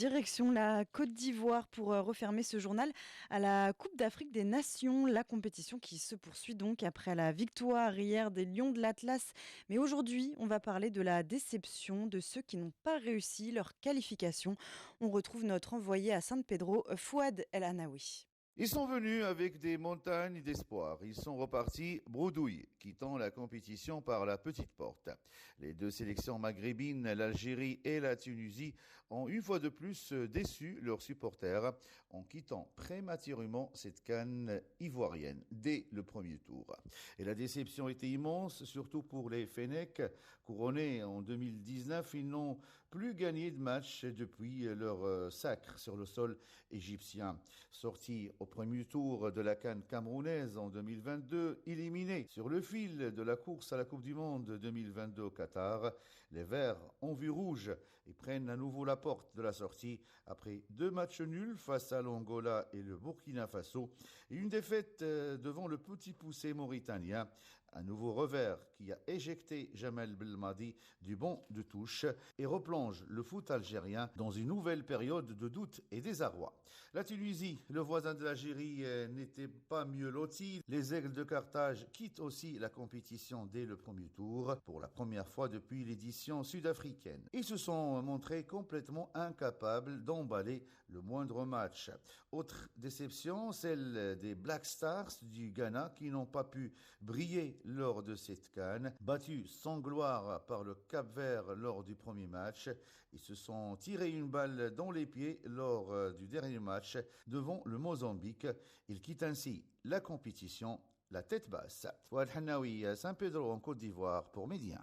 direction la Côte d'Ivoire pour refermer ce journal à la Coupe d'Afrique des Nations, la compétition qui se poursuit donc après la victoire hier des Lions de l'Atlas. Mais aujourd'hui, on va parler de la déception de ceux qui n'ont pas réussi leur qualification. On retrouve notre envoyé à San Pedro, Fouad El Anaoui. Ils sont venus avec des montagnes d'espoir. Ils sont repartis bredouilles, quittant la compétition par la petite porte. Les deux sélections maghrébines, l'Algérie et la Tunisie, ont une fois de plus déçu leurs supporters en quittant prématurément cette CAN ivoirienne dès le premier tour. Et la déception était immense, surtout pour les Fennecs. Couronnés en 2019, ils n'ont plus gagné de match depuis leur sacre sur le sol égyptien. Sortis au premier tour de la CAN camerounaise en 2022, éliminés sur le fil de la course à la Coupe du Monde 2022 au Qatar, les Verts ont vu rouge et prennent à nouveau la porte de la sortie après 2 matchs nuls face à l'Angola et le Burkina Faso et une défaite devant le petit poussé mauritanien. Un nouveau revers qui a éjecté Jamel Belmadi du banc de touche et replonge le foot algérien dans une nouvelle période de doute et désarroi. La Tunisie, le voisin de l'Algérie, n'était pas mieux loti. Les Aigles de Carthage quittent aussi la compétition dès le premier tour pour la première fois depuis l'édition sud-africaine. Ils se sont montrés complètement incapables d'emballer le moindre match. Autre déception, celle des Black Stars du Ghana qui n'ont pas pu briller lors de cette CAN. Battus sans gloire par le Cap-Vert lors du premier match, ils se sont tirés une balle dans les pieds lors du dernier match devant le Mozambique. Ils quittent ainsi la compétition la tête basse. Fouad Hannaoui, Saint Pedro en Côte d'Ivoire pour Média.